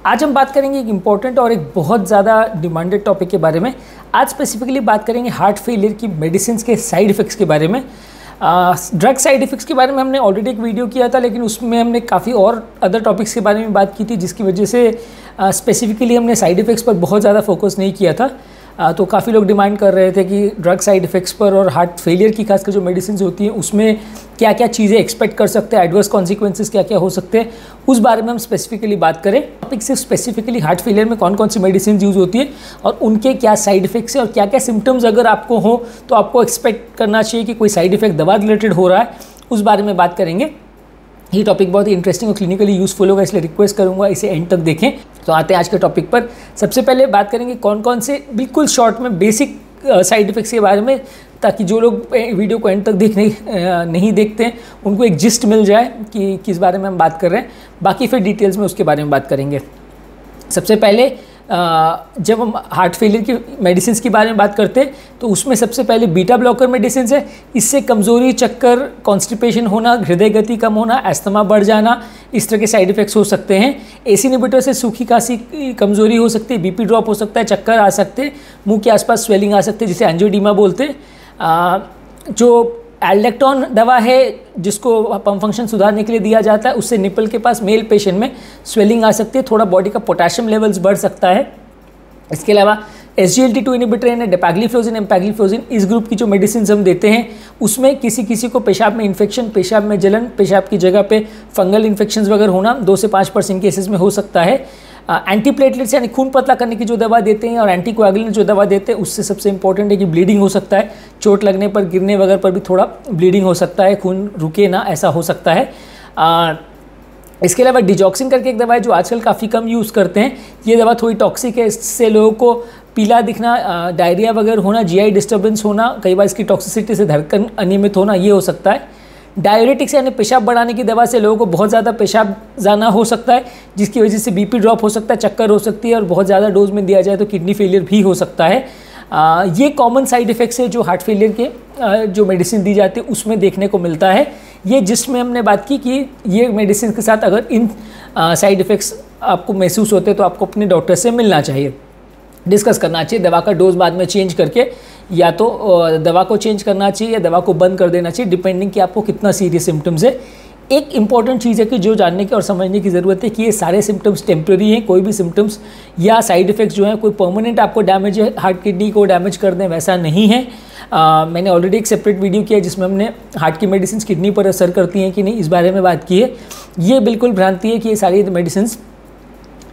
आज हम बात करेंगे एक इम्पॉर्टेंट और एक बहुत ज़्यादा डिमांडेड टॉपिक के बारे में। आज स्पेसिफिकली बात करेंगे हार्ट फेलियर की मेडिसिन के साइड इफ़ेक्ट्स के बारे में। ड्रग साइड इफ़ेक्ट्स के बारे में हमने ऑलरेडी एक वीडियो किया था, लेकिन उसमें हमने काफ़ी और अदर टॉपिक्स के बारे में बात की थी, जिसकी वजह से स्पेसिफिकली हमने साइड इफ़ेक्ट्स पर बहुत ज़्यादा फोकस नहीं किया था। तो काफ़ी लोग डिमांड कर रहे थे कि ड्रग साइड इफ़ेक्ट्स पर और हार्ट फेलियर की खासकर जो मेडिसिन होती हैं उसमें क्या क्या चीज़ें एक्सपेक्ट कर सकते हैं, एडवर्स कॉन्सिक्वेंसेस क्या क्या हो सकते हैं, उस बारे में हम स्पेसिफिकली बात करें। टॉपिक से स्पेसिफिकली हार्ट फेलियर में कौन कौन सी मेडिसिन यूज़ होती है और उनके क्या साइड इफ़ेक्ट्स हैं और क्या क्या सिम्टम्स अगर आपको हो तो आपको एक्सपेक्ट करना चाहिए कि कोई साइड इफ़ेक्ट दवा रिलेटेड हो रहा है, उस बारे में बात करेंगे। ये टॉपिक बहुत ही इंटरेस्टिंग और क्लिनिकली यूज़फुल होगा, इसलिए रिक्वेस्ट करूंगा इसे एंड तक देखें। तो आते हैं आज के टॉपिक पर। सबसे पहले बात करेंगे कौन कौन से बिल्कुल शॉर्ट में बेसिक साइड इफ़ेक्ट्स के बारे में, ताकि जो लोग वीडियो को एंड तक नहीं देखते हैं उनको एक जिस्ट मिल जाए कि किस बारे में हम बात कर रहे हैं। बाकी फिर डिटेल्स में उसके बारे में बात करेंगे। सबसे पहले जब हम हार्ट फेलियर की मेडिसिन के बारे में बात करते हैं तो उसमें सबसे पहले बीटा ब्लॉकर मेडिसिन है। इससे कमज़ोरी, चक्कर, कॉन्स्टिपेशन होना, हृदय गति कम होना, अस्थमा बढ़ जाना, इस तरह के साइड इफ़ेक्ट्स हो सकते हैं। एसी इनहिबिटर से सूखी खांसी, कमज़ोरी हो सकती है, बीपी ड्रॉप हो सकता है, चक्कर आ सकते हैं, मुंह के आसपास स्वेलिंग आ सकती है जिसे एंजियोडीमा बोलते हैं। जो एल्डेक्टोन दवा है जिसको पंप फंक्शन सुधारने के लिए दिया जाता है, उससे निपल के पास मेल पेशेंट में स्वेलिंग आ सकती है, थोड़ा बॉडी का पोटेशियम लेवल्स बढ़ सकता है। इसके अलावा SGLT2 इनहिबिटर यानी डेपाग्लिफ्लोजिन, एम्पैग्लिफ्लोजिन, इस ग्रुप की जो मेडिसिन हम देते हैं उसमें किसी को पेशाब में इन्फेक्शन, पेशाब में जलन, पेशाब की जगह पे फंगल इन्फेक्शंस वगैरह होना 2 से 5% केसेस में हो सकता है। एंटीप्लेटलेट्स यानी खून पतला करने की जो दवा देते हैं और एंटीकोएगुलेंट जो दवा देते हैं उससे सबसे इंपॉर्टेंट है कि ब्लीडिंग हो सकता है। चोट लगने पर, गिरने वगैरह पर भी थोड़ा ब्लीडिंग हो सकता है, खून रुके ना, ऐसा हो सकता है। इसके अलावा डिजॉक्सिन करके एक दवा है जो आजकल काफ़ी कम यूज़ करते हैं। ये दवा थोड़ी टॉक्सिक है, इससे लोगों को पीला दिखना, डायरिया वगैरह होना, GI डिस्टर्बेंस होना, कई बार इसकी टॉक्सिसिटी से धड़कन अनियमित होना, ये हो सकता है। डायरेटिक्स यानी पेशाब बढ़ाने की दवा से लोगों को बहुत ज़्यादा पेशाब जाना हो सकता है, जिसकी वजह से बीपी ड्रॉप हो सकता है, चक्कर हो सकती है और बहुत ज़्यादा डोज में दिया जाए तो किडनी फेलियर भी हो सकता है। ये कॉमन साइड इफ़ेक्ट्स है जो हार्ट फेलियर के जो मेडिसिन दी जाती है उसमें देखने को मिलता है। ये जिसमें हमने बात की कि ये मेडिसिन के साथ अगर इन साइड इफ़ेक्ट्स आपको महसूस होते हैं तो आपको अपने डॉक्टर से मिलना चाहिए, डिस्कस करना चाहिए। दवा का डोज बाद में चेंज करके या तो दवा को चेंज करना चाहिए या दवा को बंद कर देना चाहिए, डिपेंडिंग कि आपको कितना सीरियस सिम्टम्स है। एक इम्पॉर्टेंट चीज़ है कि जो जानने की और समझने की ज़रूरत है कि ये सारे सिम्टम्स टेम्प्रेरी हैं। कोई भी सिम्टम्स या साइड इफ़ेक्ट्स जो हैं कोई परमानेंट आपको डैमेज है, हार्ट किडनी को डैमेज कर दें, वैसा नहीं है। मैंने ऑलरेडी एक सेपरेट वीडियो किया जिसमें हमने हार्ट की मेडिसिन किडनी पर असर करती हैं कि नहीं, इस बारे में बात की है। ये बिल्कुल भ्रांति है कि ये सारी मेडिसिन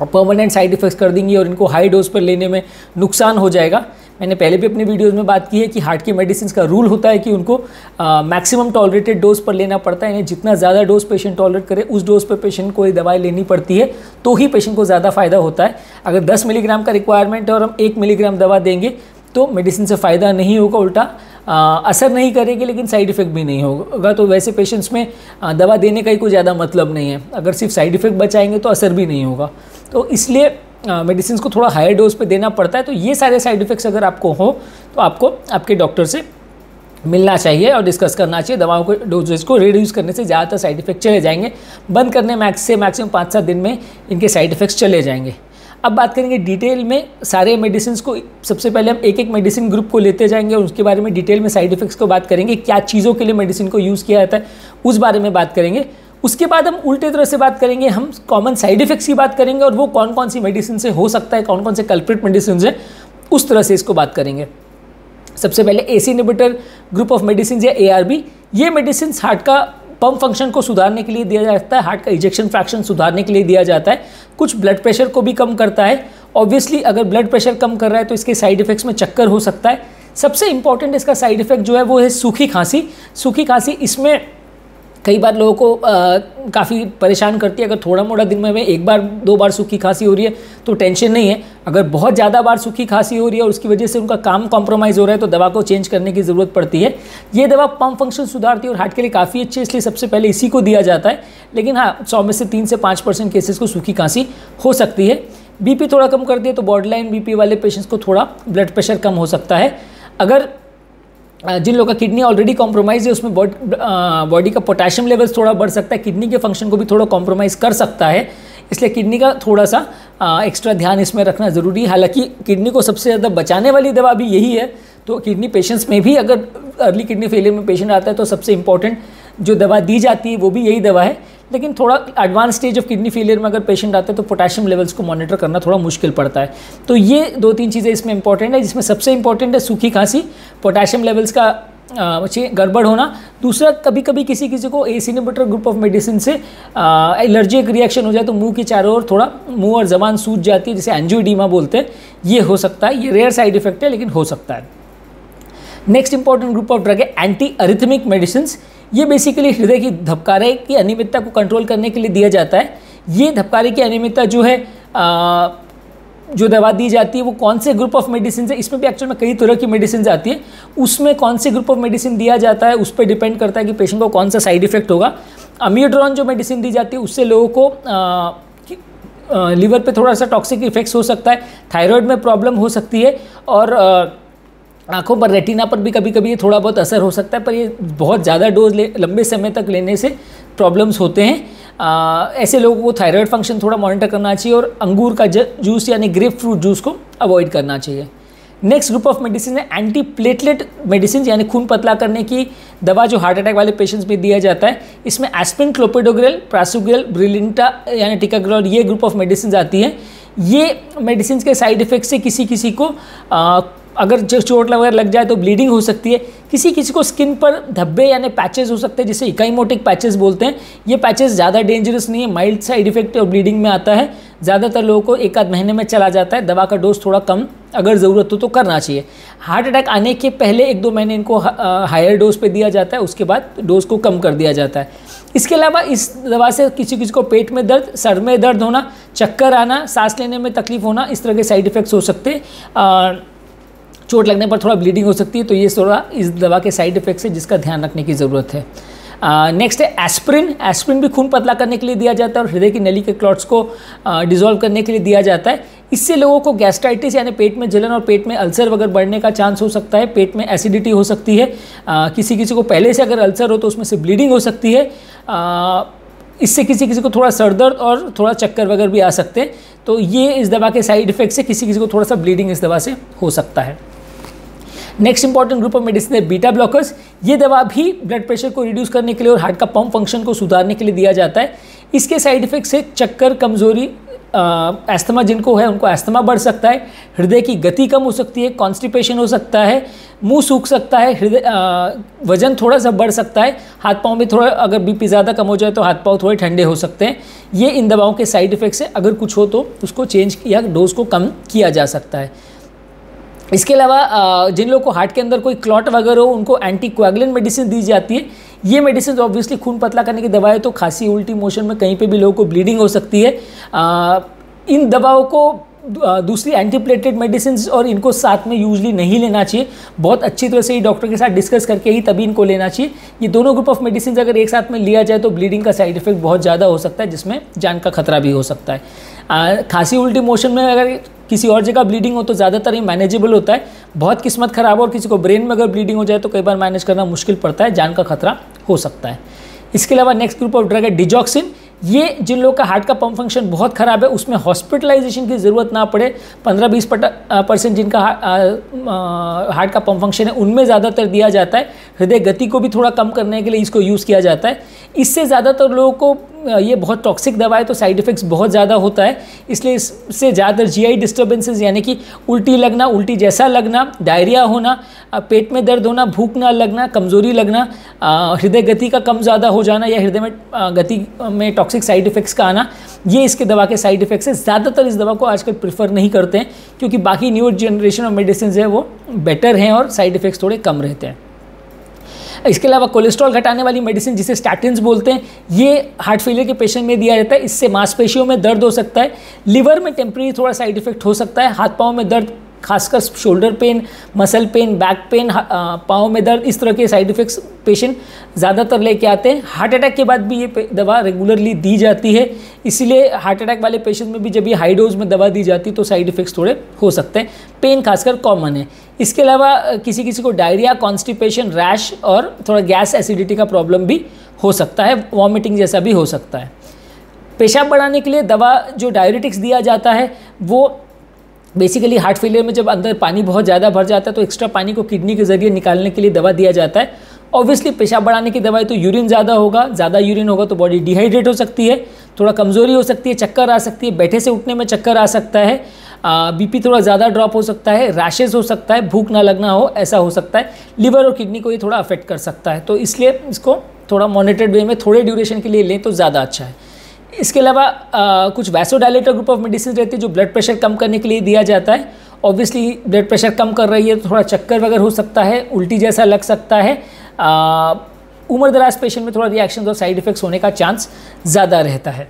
परमानेंट साइड इफ़ेक्ट्स कर देंगी और इनको हाई डोज पर लेने में नुकसान हो जाएगा। मैंने पहले भी अपने वीडियोस में बात की है कि हार्ट की मेडिसिन का रूल होता है कि उनको मैक्सिमम टॉलरेटेड डोज पर लेना पड़ता है, यानी जितना ज़्यादा डोज पेशेंट टॉलरेट करे उस डोज पर पेशेंट को ये दवाई लेनी पड़ती है, तो ही पेशेंट को ज़्यादा फ़ायदा होता है। अगर 10 मिलीग्राम का रिक्वायरमेंट है और हम 1 मिलीग्राम दवा देंगे तो मेडिसिन से फ़ायदा नहीं होगा, उल्टा असर नहीं करेगी लेकिन साइड इफ़ेक्ट भी नहीं होगा। तो वैसे पेशेंट्स में दवा देने का ही कोई ज़्यादा मतलब नहीं है। अगर सिर्फ साइड इफ़ेक्ट बचाएंगे तो असर भी नहीं होगा, तो इसलिए मेडिसिन को थोड़ा हायर डोज पे देना पड़ता है। तो ये सारे साइड इफ़ेक्ट्स अगर आपको हो तो आपको आपके डॉक्टर से मिलना चाहिए और डिस्कस करना चाहिए। दवाओं को डोजेज को रिड्यूस करने से ज़्यादातर साइड इफ़ेक्ट चले जाएंगे, बंद करने मैक्सिमम 5-7 दिन में इनके साइड इफ़ेक्ट्स चले जाएंगे। अब बात करेंगे डिटेल में सारे मेडिसिन को। सबसे पहले हम एक एक मेडिसिन ग्रुप को लेते जाएंगे और उसके बारे में डिटेल में साइड इफ़ेक्ट्स को बात करेंगे, क्या चीज़ों के लिए मेडिसिन को यूज़ किया जाता है उस बारे में बात करेंगे। उसके बाद हम उल्टे तरह से बात करेंगे, हम कॉमन साइड इफ़ेक्ट्स की बात करेंगे और वो कौन कौन सी मेडिसिन से हो सकता है, कौन कौन से कल्प्रिट मेडिसिन है, उस तरह से इसको बात करेंगे। सबसे पहले AC inhibitor group of medicine या ARB, ये मेडिसिन हार्ट का पंप फंक्शन को सुधारने के लिए दिया जाता है, हार्ट का इजेक्शन फ्रैक्शन सुधारने के लिए दिया जाता है, कुछ ब्लड प्रेशर को भी कम करता है। ऑब्वियसली अगर ब्लड प्रेशर कम कर रहा है तो इसके साइड इफ़ेक्ट्स में चक्कर हो सकता है। सबसे इंपॉर्टेंट इसका साइड इफ़ेक्ट जो है वो है सूखी खांसी। सूखी खांसी इसमें कई बार लोगों को काफ़ी परेशान करती है। अगर थोड़ा मोड़ा दिन में 1 बार 2 बार सूखी खांसी हो रही है तो टेंशन नहीं है। अगर बहुत ज़्यादा बार सूखी खांसी हो रही है और उसकी वजह से उनका काम कॉम्प्रोमाइज़ हो रहा है तो दवा को चेंज करने की ज़रूरत पड़ती है। ये दवा पंप फंक्शन सुधारती है और हार्ट के लिए काफ़ी अच्छी है, इसलिए सबसे पहले इसी को दिया जाता है। लेकिन हाँ, 100 में से 3 से 5% केसेस को सूखी खांसी हो सकती है। बीपी थोड़ा कम करती है, तो बॉर्डरलाइन बीपी वाले पेशेंट्स को थोड़ा ब्लड प्रेशर कम हो सकता है। अगर जिन लोगों का किडनी ऑलरेडी कॉम्प्रोमाइज़ है उसमें बॉडी का पोटेशियम लेवल्स थोड़ा बढ़ सकता है, किडनी के फंक्शन को भी थोड़ा कॉम्प्रोमाइज़ कर सकता है, इसलिए किडनी का थोड़ा सा एक्स्ट्रा ध्यान इसमें रखना ज़रूरी है। हालांकि किडनी को सबसे ज़्यादा बचाने वाली दवा भी यही है, तो किडनी पेशेंट्स में भी अगर अर्ली किडनी फेलियर में पेशेंट आता है तो सबसे इंपॉर्टेंट जो दवा दी जाती है वो भी यही दवा है। लेकिन थोड़ा advance stage of kidney failure में अगर पेशेंट आता है तो पोटेशियम लेवल्स को मॉनिटर करना थोड़ा मुश्किल पड़ता है। तो ये 2-3 चीज़ें इसमें इंपॉर्टेंट है, जिसमें सबसे इंपॉर्टेंट है सूखी खांसी, पोटेशियम लेवल्स का गड़बड़ होना। दूसरा, कभी कभी किसी को ACE inhibitor group of medicine से एलर्जिक रिएक्शन हो जाए तो मुंह के चारों ओर थोड़ा मुंह और जबान सूज जाती है, जिसे एंजियोडीमा बोलते हैं। ये हो सकता है, ये रेयर साइड इफेक्ट है लेकिन हो सकता है। Next important group of drug है एंटी अरिथमिक मेडिसिन। ये बेसिकली हृदय की धबकारे की अनियमितता को कंट्रोल करने के लिए दिया जाता है। ये धबकारे की अनियमितता जो है जो दवा दी जाती है वो कौन से ग्रुप ऑफ मेडिसिन है, इसमें भी एक्चुअल में कई तरह की मेडिसिन आती है, उसमें कौन से ग्रुप ऑफ मेडिसिन दिया जाता है उस पर डिपेंड करता है कि पेशेंट को कौन सा साइड इफेक्ट होगा। अम्योड्रोन जो मेडिसिन दी जाती है उससे लोगों को लिवर पे थोड़ा सा टॉक्सिक इफेक्ट्स हो सकता है, थायराइड में प्रॉब्लम हो सकती है, और आँखों पर, रेटिना पर भी कभी कभी ये थोड़ा बहुत असर हो सकता है। पर ये बहुत ज़्यादा डोज लंबे समय तक लेने से प्रॉब्लम्स होते हैं। ऐसे लोगों को थायराइड फंक्शन थोड़ा मॉनिटर करना चाहिए और अंगूर का जूस यानी ग्रेप फ्रूट जूस को अवॉइड करना चाहिए। नेक्स्ट ग्रुप ऑफ मेडिसिन है एंटी प्लेटलेट मेडिसिन, यानी खून पतला करने की दवा जो हार्ट अटैक वाले पेशेंट्स में दिया जाता है। इसमें एस्पिरिन, क्लोपिडोग्रेल, प्रासुग्रेल, ब्रिलिंटा यानी टिकाग्रोल, ये ग्रुप ऑफ मेडिसिन आती हैं। ये मेडिसिन के साइड इफेक्ट से किसी को अगर चोट वगैरह लग जाए तो ब्लीडिंग हो सकती है, किसी को स्किन पर धब्बे यानी पैचेस हो सकते हैं जिसे इकाइमोटिक पैचेस बोलते हैं। ये पैचेस ज़्यादा डेंजरस नहीं है, माइल्ड साइड इफेक्ट और ब्लीडिंग में आता है, ज़्यादातर लोगों को 1-8 महीने में चला जाता है। दवा का डोज थोड़ा कम अगर ज़रूरत हो तो करना चाहिए। हार्ट अटैक आने के पहले 1-2 महीने इनको हायर डोज पे दिया जाता है, उसके बाद डोज को कम कर दिया जाता है। इसके अलावा इस दवा से किसी को पेट में दर्द, सर में दर्द होना, चक्कर आना, सांस लेने में तकलीफ होना, इस तरह के साइड इफेक्ट्स हो सकते हैं। चोट लगने पर थोड़ा ब्लीडिंग हो सकती है, तो ये थोड़ा इस दवा के साइड इफेक्ट्स है जिसका ध्यान रखने की ज़रूरत है। नेक्स्ट है एस्पिरिन। एस्पिरिन भी खून पतला करने के लिए दिया जाता है और हृदय की नली के क्लॉट्स को डिसॉल्व करने के लिए दिया जाता है। इससे लोगों को गैस्ट्राइटिस यानी पेट में जलन और पेट में अल्सर वगैरह बढ़ने का चांस हो सकता है, पेट में एसिडिटी हो सकती है। किसी को पहले से अगर अल्सर हो तो उसमें से ब्लीडिंग हो सकती है। इससे किसी को थोड़ा सर दर्द और थोड़ा चक्कर वगैरह भी आ सकते हैं। तो ये इस दवा के साइड इफेक्ट से किसी को थोड़ा सा ब्लीडिंग इस दवा से हो सकता है। Next important group of medicine है बीटा ब्लॉकर्स। ये दवा भी ब्लड प्रेशर को रिड्यूस करने के लिए और हार्ट का पंप फंक्शन को सुधारने के लिए दिया जाता है। इसके साइड इफेक्ट से चक्कर, कमजोरी, एस्थमा जिनको है उनको एस्थमा बढ़ सकता है, हृदय की गति कम हो सकती है, कॉन्स्टिपेशन हो सकता है, मुंह सूख सकता है, वजन थोड़ा सा बढ़ सकता है, हाथ पाँव में थोड़ा अगर बीपी ज़्यादा कम हो जाए तो हाथ पाँव थोड़े ठंडे हो सकते हैं। ये इन दवाओं के साइड इफेक्ट्स है, अगर कुछ हो तो उसको चेंज या डोज को कम किया जा सकता है। इसके अलावा जिन लोगों को हार्ट के अंदर कोई क्लॉट वगैरह हो उनको एंटीकोएगुलेंट मेडिसिन दी जाती है। ये मेडिसिन ऑब्वियसली खून पतला करने की दवाएं, तो खांसी, उल्टी, मोशन में कहीं पे भी लोगों को ब्लीडिंग हो सकती है। इन दवाओं को दूसरी एंटीप्लेटलेट मेडिसिन और इनको साथ में यूजली नहीं लेना चाहिए। बहुत अच्छी तरह से ही डॉक्टर के साथ डिस्कस करके ही तभी इनको लेना चाहिए। ये दोनों ग्रुप ऑफ मेडिसिन अगर एक साथ में लिया जाए तो ब्लीडिंग का साइड इफेक्ट बहुत ज़्यादा हो सकता है, जिसमें जान का खतरा भी हो सकता है। खांसी, उल्टी, मोशन में अगर किसी और जगह ब्लीडिंग हो तो ज़्यादातर ये मैनेजेबल होता है। बहुत किस्मत ख़राब हो और किसी को ब्रेन में अगर ब्लीडिंग हो जाए तो कई बार मैनेज करना मुश्किल पड़ता है, जान का खतरा हो सकता है। इसके अलावा नेक्स्ट ग्रुप ऑफ ड्रग है डिजॉक्सिन। ये जिन लोगों का हार्ट का पंप फंक्शन बहुत ख़राब है, उसमें हॉस्पिटलाइजेशन की ज़रूरत ना पड़े, 15-20% जिनका हार्ट का पंप फंक्शन है उनमें ज़्यादातर दिया जाता है। हृदय गति को भी थोड़ा कम करने के लिए इसको यूज़ किया जाता है। इससे ज़्यादातर लोगों को ये बहुत टॉक्सिक दवा है तो साइड इफ़ेक्ट्स बहुत ज़्यादा होता है, इसलिए इससे ज़्यादातर जीआई डिस्टर्बेंसेस यानी कि उल्टी लगना, उल्टी जैसा लगना, डायरिया होना, पेट में दर्द होना, भूख ना लगना, कमज़ोरी लगना, हृदय गति का कम ज़्यादा हो जाना या हृदय में गति में टॉक्सिक साइड इफ़ेक्ट्स का आना, ये इसके दवा के साइड इफ़ेक्ट्स है। ज़्यादातर इस दवा को आजकल प्रेफर नहीं करते हैं क्योंकि बाकी न्यू जनरेशन ऑफ मेडिसिन है वो बेटर हैं और साइड इफ़ेक्ट्स थोड़े कम रहते हैं। इसके अलावा कोलेस्ट्रॉल घटाने वाली मेडिसिन जिसे स्टैटिन्स बोलते हैं, ये हार्ट फेलियर के पेशेंट में दिया जाता है। इससे मांसपेशियों में दर्द हो सकता है, लिवर में टेम्परेरी थोड़ा साइड इफेक्ट हो सकता है, हाथ पाँव में दर्द, खासकर shoulder pain, muscle pain, back pain, पाँव में दर्द, इस तरह के साइड इफेक्ट्स पेशेंट ज़्यादातर लेके आते हैं। हार्ट अटैक के बाद भी ये दवा रेगुलरली दी जाती है, इसीलिए हार्ट अटैक वाले पेशेंट में भी जब ये हाई डोज में दवा दी जाती है तो साइड इफेक्ट्स थोड़े हो सकते हैं। पेन खासकर कॉमन है। इसके अलावा किसी को डायरिया, कॉन्स्टिपेशन, रैश और थोड़ा गैस एसिडिटी का प्रॉब्लम भी हो सकता है, वॉमिटिंग जैसा भी हो सकता है। पेशाब बढ़ाने के लिए दवा जो डायरेटिक्स दिया जाता है वो बेसिकली हार्ट फेलियर में जब अंदर पानी बहुत ज़्यादा भर जाता है तो एक्स्ट्रा पानी को किडनी के ज़रिए निकालने के लिए दवा दिया जाता है। ऑब्वियसली पेशाब बढ़ाने की दवाई तो यूरिन ज़्यादा होगा, ज़्यादा यूरिन होगा तो बॉडी डिहाइड्रेट हो सकती है, थोड़ा कमज़ोरी हो सकती है, चक्कर आ सकती है, बैठे से उठने में चक्कर आ सकता है, बीपी थोड़ा ज़्यादा ड्रॉप हो सकता है, रैशेज़ हो सकता है, भूख ना लगना हो ऐसा हो सकता है, लिवर और किडनी को ये थोड़ा अफेक्ट कर सकता है। तो इसलिए इसको थोड़ा मॉनिटर्ड वे में थोड़े ड्यूरेशन के लिए लें तो ज़्यादा अच्छा है। इसके अलावा कुछ वैसोडायलेटर ग्रुप ऑफ मेडिसिन रहती है जो ब्लड प्रेशर कम करने के लिए दिया जाता है। ऑब्वियसली ब्लड प्रेशर कम कर रही है तो थोड़ा चक्कर वगैरह हो सकता है, उल्टी जैसा लग सकता है, उम्र दराज पेशेंट में थोड़ा रिएक्शन और साइड इफेक्ट्स होने का चांस ज़्यादा रहता है।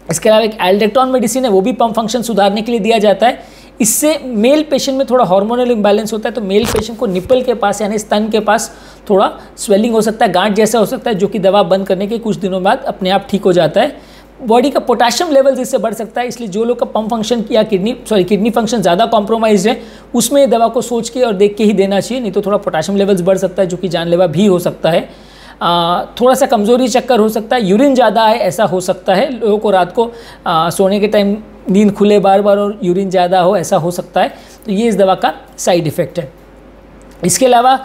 इसके अलावा एक एल्डेक्टॉन मेडिसिन है, वो भी पंप फंक्शन सुधारने के लिए दिया जाता है। इससे मेल पेशेंट में थोड़ा हार्मोनल इम्बैलेंस होता है तो मेल पेशेंट को निपल के पास यानी स्तन के पास थोड़ा स्वेलिंग हो सकता है, गांठ जैसा हो सकता है, जो कि दवा बंद करने के कुछ दिनों बाद अपने आप ठीक हो जाता है। बॉडी का पोटेशियम लेवल इससे बढ़ सकता है, इसलिए जो लोग का पंप फंक्शन या किडनी फंक्शन ज़्यादा कॉम्प्रोमाइज है उसमें ये दवा को सोच के और देख के ही देना चाहिए, नहीं तो थोड़ा पोटेशियम लेवल्स बढ़ सकता है जो कि जानलेवा भी हो सकता है। थोड़ा सा कमज़ोरी चक्कर हो सकता है, यूरिन ज़्यादा है ऐसा हो सकता है, लोगों को रात को सोने के टाइम नींद खुले बार बार और यूरिन ज़्यादा हो ऐसा हो सकता है, तो ये इस दवा का साइड इफ़ेक्ट है। इसके अलावा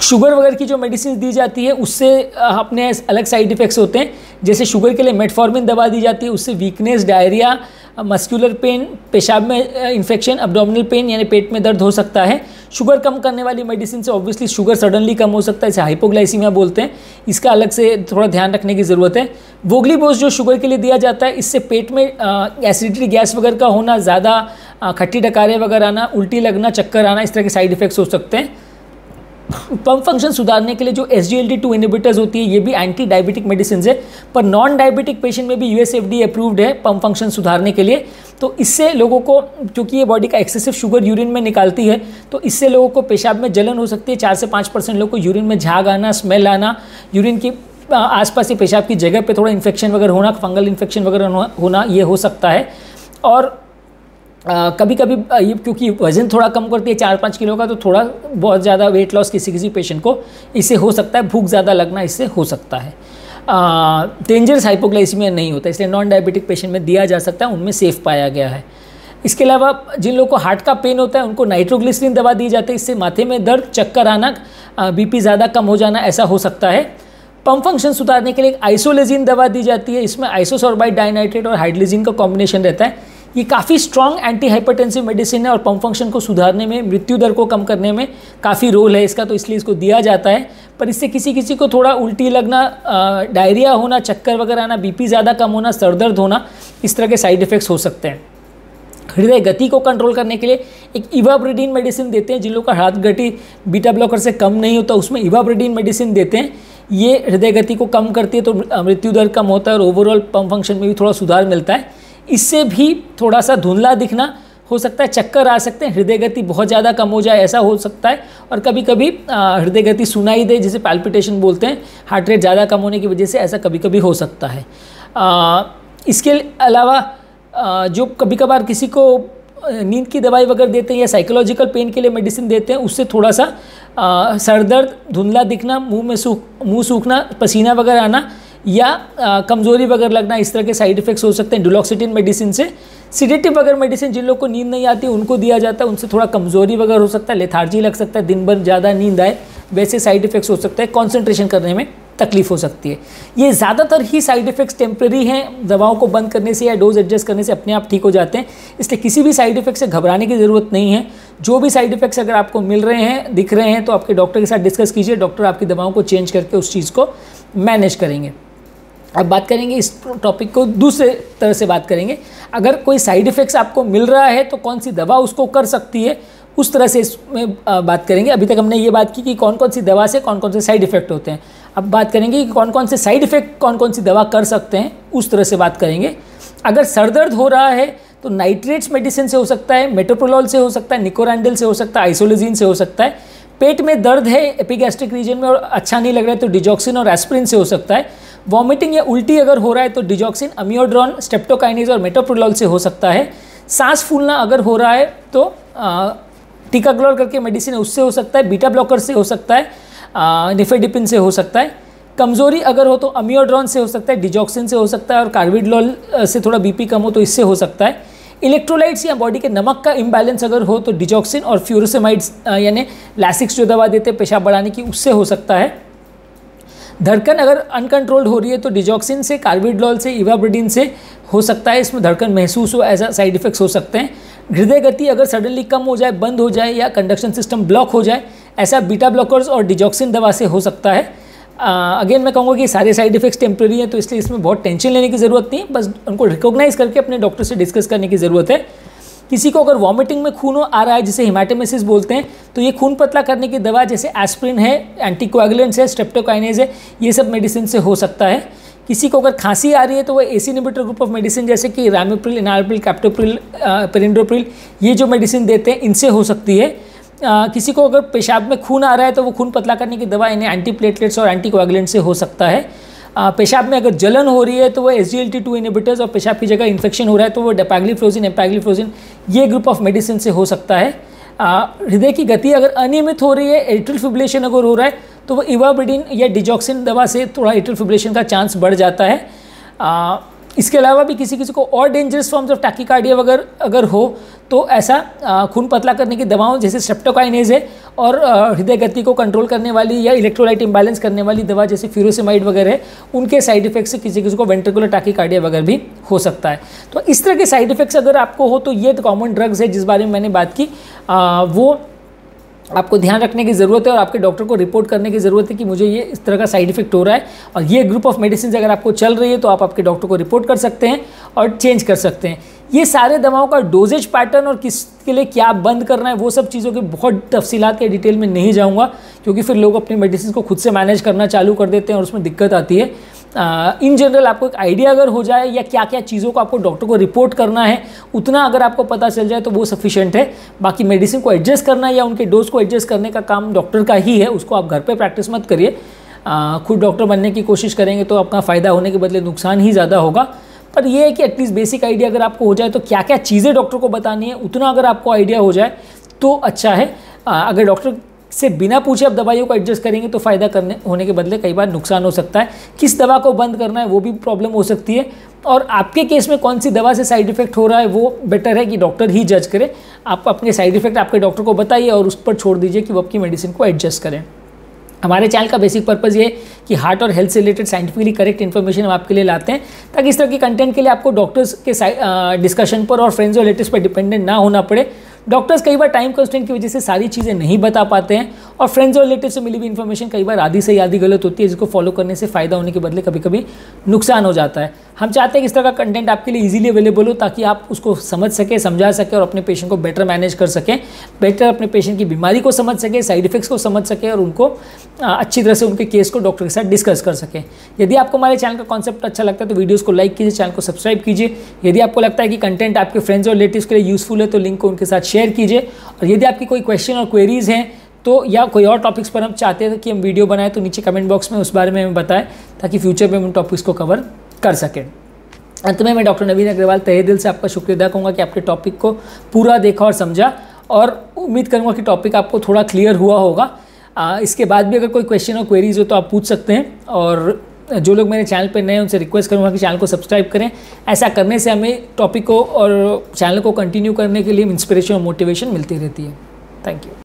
शुगर वगैरह की जो मेडिसिन दी जाती है उससे अपने अलग साइड इफ़ेक्ट्स होते हैं। जैसे शुगर के लिए मेटफॉर्मिन दवा दी जाती है, उससे वीकनेस, डायरिया, मस्कुलर पेन, पेशाब में इन्फेक्शन, एब्डोमिनल पेन यानी पेट में दर्द हो सकता है। शुगर कम करने वाली मेडिसिन से ऑब्वियसली शुगर सडनली कम हो सकता है, इसे हाइपोग्लाइसीमिया बोलते हैं, इसका अलग से थोड़ा ध्यान रखने की ज़रूरत है। वोगलीबोस जो शुगर के लिए दिया जाता है, इससे पेट में एसिडिटी गैस वगैरह का होना, ज़्यादा खट्टी डकारे वगैरह आना, उल्टी लगना, चक्कर आना, इस तरह के साइड इफ़ेक्ट्स हो सकते हैं। पंप फंक्शन सुधारने के लिए जो SGLT2 इनहिबिटर्स होती है ये भी एंटी डायबिटिक मेडिसिन है, पर नॉन डायबिटिक पेशेंट में भी US FDA अप्रूव्ड है पंप फंक्शन सुधारने के लिए। तो इससे लोगों को, क्योंकि ये बॉडी का एक्सेसिव शुगर यूरिन में निकालती है, तो इससे लोगों को पेशाब में जलन हो सकती है। 4 से 5% लोगों को यूरिन में झाग आना, स्मेल आना, यूरिन की आसपास से पेशाब की जगह पे थोड़ा इन्फेक्शन वगैरह होना, फंगल इन्फेक्शन वगैरह होना, ये हो सकता है। और कभी कभी ये क्योंकि वज़न थोड़ा कम करती है 4-5 किलो का, तो थोड़ा बहुत ज़्यादा वेट लॉस किसी पेशेंट को इससे हो सकता है, भूख ज़्यादा लगना इससे हो सकता है। डेंजरस हाइपोग्लाइसीमिया नहीं होता, इसलिए नॉन डायबिटिक पेशेंट में दिया जा सकता है, उनमें सेफ़ पाया गया है। इसके अलावा जिन लोगों को हार्ट का पेन होता है उनको नाइट्रोग्लिसरीन दवा दी जाती है, इससे माथे में दर्द, चक्कर आना, BP ज़्यादा कम हो जाना ऐसा हो सकता है। पंप फंक्शन सुधारने के लिए एक आइसोलेजिन दवा दी जाती है, इसमें आइसोसोर्बाइड डाइनाइट्रेट और हाइड्रोलिजिन का कॉम्बिनेशन रहता है। ये काफ़ी स्ट्रॉन्ग एंटी हाइपरटेंसिव मेडिसिन है और पंप फंक्शन को सुधारने में, मृत्यु दर को कम करने में काफ़ी रोल है इसका, तो इसलिए इसको दिया जाता है। पर इससे किसी को थोड़ा उल्टी लगना, डायरिया होना, चक्कर वगैरह आना, BP ज़्यादा कम होना, सरदर्द होना, इस तरह के साइड इफ़ेक्ट्स हो सकते हैं। हृदय गति को कंट्रोल करने के लिए एक इवाब्रेडिन मेडिसिन देते हैं, जिन लोगों का हार्ट गति बीटा ब्लॉकर से कम नहीं होता उसमें इवाब्रेडिन मेडिसिन देते हैं। ये हृदय गति को कम करती है तो मृत्यु दर कम होता है और ओवरऑल पंप फंक्शन में भी थोड़ा सुधार मिलता है। इससे भी थोड़ा सा धुंधला दिखना हो सकता है, चक्कर आ सकते हैं, हृदय गति बहुत ज़्यादा कम हो जाए ऐसा हो सकता है, और कभी कभी हृदय गति सुनाई दे, जिसे पैल्पिटेशन बोलते हैं, हार्ट रेट ज़्यादा कम होने की वजह से ऐसा कभी कभी हो सकता है। इसके अलावा जो कभी कभार किसी को नींद की दवाई वगैरह देते हैं या साइकोलॉजिकल पेन के लिए मेडिसिन देते हैं, उससे थोड़ा सा सर दर्द, धुंधला दिखना, मुंह सूखना, पसीना वगैरह आना या कमज़ोरी वगैरह लगना, इस तरह के साइड इफ़ेक्ट्स हो सकते हैं डुलोक्सिटिन मेडिसिन से। सिडेटिव वगैरह मेडिसिन जिन लोगों को नींद नहीं आती उनको दिया जाता है, उनसे थोड़ा कमज़ोरी वगैरह हो सकता है, लेथार्जी लग सकता है, दिन भर ज़्यादा नींद आए, वैसे साइड इफ़ेक्ट्स हो सकते हैं, कॉन्सेंट्रेशन करने में तकलीफ हो सकती है। ये ज़्यादातर ही साइड इफ़ेक्ट्स टेम्प्रेरी हैं, दवाओं को बंद करने से या डोज एडजस्ट करने से अपने आप ठीक हो जाते हैं, इसलिए किसी भी साइड इफ़ेक्ट से घबराने की ज़रूरत नहीं है। जो भी साइड इफ़ेक्ट्स अगर आपको मिल रहे हैं, दिख रहे हैं, तो आपके डॉक्टर के साथ डिस्कस कीजिए, डॉक्टर आपकी दवाओं को चेंज करके उस चीज़ को मैनेज करेंगे। अब बात करेंगे इस टॉपिक को दूसरे तरह से बात करेंगे। अगर कोई साइड इफ़ेक्ट्स आपको मिल रहा है तो कौन सी दवा उसको कर सकती है, उस तरह से इसमें बात करेंगे। अभी तक हमने ये बात की कि कौन कौन सी दवा से कौन कौन से साइड इफ़ेक्ट होते हैं, अब बात करेंगे कि कौन कौन से साइड इफ़ेक्ट कौन कौन सी दवा कर सकते हैं, उस तरह से बात करेंगे। अगर सर दर्द हो रहा है तो नाइट्रेट्स मेडिसिन से हो सकता है, मेटोप्रोलोल से हो सकता है, निकोरांडिल से हो सकता है, आइसोलेजिन से हो सकता है। पेट में दर्द है एपिगैस्ट्रिक रीजन में और अच्छा नहीं लग रहा है तो डिजॉक्सिन और एस्प्रिन से हो सकता है। वॉमिटिंग या उल्टी अगर हो रहा है तो डिजॉक्सिन, अमियोड्रोन, स्ट्रेप्टोकाइनेज और मेटोप्रोलोल से हो सकता है। सांस फूलना अगर हो रहा है तो टिकाग्लोर करके मेडिसिन है उससे हो सकता है, बीटा ब्लॉकर से हो सकता है, निफेडिपिन से हो सकता है। कमज़ोरी अगर हो तो अमियोड्रॉन से हो सकता है, डिजॉक्सिन से हो सकता है, और कार्बिडोल से थोड़ा बीपी कम हो तो इससे हो सकता है। इलेक्ट्रोलाइट्स या बॉडी के नमक का इम्बैलेंस अगर हो तो डिजॉक्सिन और फ्यूरोसेमाइड्स यानी लैसिक्स जो दवा देते हैं पेशाब बढ़ाने की, उससे हो सकता है। धड़कन अगर अनकंट्रोल्ड हो रही है तो डिजॉक्सिन से, कार्बिडोल से, इवाब्रेडिन से हो सकता है, इसमें धड़कन महसूस हो, ऐसा साइड इफेक्ट्स हो सकते हैं। हृदय गति अगर सडनली कम हो जाए, बंद हो जाए या कंडक्शन सिस्टम ब्लॉक हो जाए, ऐसा बीटा ब्लॉकर्स और डिजॉक्सिन दवा से हो सकता है। अगेन मैं कहूँगा कि सारे साइड इफेक्ट्स टेम्प्रेरी हैं, तो इसलिए इसमें बहुत टेंशन लेने की ज़रूरत नहीं है, बस उनको रिकॉग्नाइज करके अपने डॉक्टर से डिस्कस करने की ज़रूरत है। किसी को अगर वॉमिटिंग में खून आ रहा है, जिसे हिमाटेमेसिस बोलते हैं, तो ये खून पतला करने की दवा जैसे एस्प्रिन है, एंटीकोएगुलेंट्स है, स्ट्रेप्टोकाइनेज है, ये सब मेडिसिन से हो सकता है। किसी को अगर खांसी आ रही है तो वो AC inhibitor group of medicine जैसे कि रामिप्रिल, इनालप्रिल, कैप्टोप्रिल, पेरिंडोप्रिल, ये जो मेडिसिन देते हैं इनसे हो सकती है। किसी को अगर पेशाब में खून आ रहा है तो वो खून पतला करने की दवा इन्हें एंटीप्लेटलेट्स और एंटीकोएगुलेंट से हो सकता है। पेशाब में अगर जलन हो रही है तो वो SGLT2 इनहिबिटर्स, और पेशाब की जगह इन्फेक्शन हो रहा है तो वो डेपाग्लिफ्लोजिन, एम्पैग्लिफ्लोजिन, ये ग्रुप ऑफ मेडिसिन से हो सकता है। हृदय की गति अगर अनियमित हो रही है, एट्रियल फिब्रिलेशन अगर हो रहा है तो वो इवाब्रेडिन या डिजॉक्सिन दवा से थोड़ा एट्रियल फिब्रिलेशन का चांस बढ़ जाता है। इसके अलावा भी किसी को और डेंजरस फॉर्म्स ऑफ टैकीकार्डिया अगर हो तो ऐसा खून पतला करने की दवाओं जैसे स्ट्रेप्टोकाइनेज है, और हृदय गति को कंट्रोल करने वाली या इलेक्ट्रोलाइट इम्बैलेंस करने वाली दवा जैसे फ्यूरोसेमाइड वगैरह है, उनके साइड इफेक्ट से किसी को वेंट्रिकुलर टैकीकार्डिया वगैरह भी हो सकता है। तो इस तरह के साइड इफेक्ट्स अगर आपको हो तो ये कॉमन ड्रग्स है जिस बारे में मैंने बात की, वो आपको ध्यान रखने की ज़रूरत है और आपके डॉक्टर को रिपोर्ट करने की ज़रूरत है कि मुझे ये इस तरह का साइड इफेक्ट हो रहा है। और ये ग्रुप ऑफ मेडिसिन अगर आपको चल रही है तो आप आपके डॉक्टर को रिपोर्ट कर सकते हैं और चेंज कर सकते हैं। ये सारे दवाओं का डोजेज पैटर्न और किसके लिए क्या बंद करना है, वो सब चीज़ों की बहुत तफसीलात के डिटेल में नहीं जाऊँगा, क्योंकि फिर लोग अपनी मेडिसिन को खुद से मैनेज करना चालू कर देते हैं और उसमें दिक्कत आती है। इन जनरल आपको एक आइडिया अगर हो जाए या क्या क्या चीज़ों को आपको डॉक्टर को रिपोर्ट करना है, उतना अगर आपको पता चल जाए तो वो सफिशिएंट है। बाकी मेडिसिन को एडजस्ट करना या उनके डोज को एडजस्ट करने का काम डॉक्टर का ही है, उसको आप घर पे प्रैक्टिस मत करिए। खुद डॉक्टर बनने की कोशिश करेंगे तो आपका फ़ायदा होने के बदले नुकसान ही ज़्यादा होगा। पर यह है कि एटलीस्ट बेसिक आइडिया अगर आपको हो जाए तो क्या क्या चीज़ें डॉक्टर को बतानी है, उतना अगर आपको आइडिया हो जाए तो अच्छा है। अगर डॉक्टर से बिना पूछे आप दवाइयों को एडजस्ट करेंगे तो फ़ायदा करने होने के बदले कई बार नुकसान हो सकता है। किस दवा को बंद करना है वो भी प्रॉब्लम हो सकती है, और आपके केस में कौन सी दवा से साइड इफेक्ट हो रहा है वो बेटर है कि डॉक्टर ही जज करे। आप अपने साइड इफेक्ट आपके डॉक्टर को बताइए और उस पर छोड़ दीजिए कि वो आपकी मेडिसिन को एडजस्ट करें। हमारे चैनल का बेसिक पर्पज़ ये कि हार्ट और हेल्थ से रिलेटेड साइंटिफिकली करेक्ट इन्फॉर्मेशन हम आपके लिए लाते हैं, ताकि इस तरह के कंटेंट के लिए आपको डॉक्टर्स के डिस्कशन पर और फ्रेंड्स और रिलेटिव्स पर डिपेंडेंट ना होना पड़े। डॉक्टर्स कई बार टाइम कंस्ट्रेंट की वजह से सारी चीज़ें नहीं बता पाते हैं, और फ्रेंड्स और रिलेटिव से मिली हुई इन्फॉर्मेशन कई बार आधी सही आधी गलत होती है, जिसको फॉलो करने से फ़ायदा होने के बदले कभी कभी नुकसान हो जाता है। हम चाहते हैं कि इस तरह का कंटेंट आपके लिए इजीली अवेलेबल हो, ताकि आप उसको समझ सकें, समझा सकें और अपने पेशेंट को बेटर मैनेज कर सकें, बेटर अपने पेशेंट की बीमारी को समझ सकें, साइड इफेक्ट्स को समझ सकें और उनको अच्छी तरह से उनके केस को डॉक्टर के साथ डिस्कस कर सकें। यदि आपको हमारे चैनल का कॉन्सेप्ट अच्छा लगता है तो वीडियोज़ को लाइक कीजिए, चैनल को सब्सक्राइब कीजिए। यदि आपको लगता है कि कंटेंट आपके फ्रेंड्स और रिलेटिव्स के लिए यूज़फुल है तो लिंक को उनके साथ शेयर कीजिए। और यदि आपकी कोई क्वेश्चन और क्वेरीज़ हैं तो या कोई और टॉपिक्स पर हम चाहते हैं कि हम वीडियो बनाएं तो नीचे कमेंट बॉक्स में उस बारे में हमें बताएं, ताकि फ्यूचर में हम उन टॉपिक्स को कवर कर सकें। अंत में मैं डॉक्टर नवीन अग्रवाल तहे दिल से आपका शुक्रिया अदा करूँगा कि आपने टॉपिक को पूरा देखा और समझा, और उम्मीद करूँगा कि टॉपिक आपको थोड़ा क्लियर हुआ होगा। इसके बाद भी अगर कोई क्वेश्चन और क्वेरीज हो तो आप पूछ सकते हैं, और जो लोग मेरे चैनल पर नए हैं उनसे रिक्वेस्ट करूँगा कि चैनल को सब्सक्राइब करें। ऐसा करने से हमें टॉपिक को और चैनल को कंटिन्यू करने के लिए इंस्पिरेशन और मोटिवेशन मिलती रहती है। Thank you.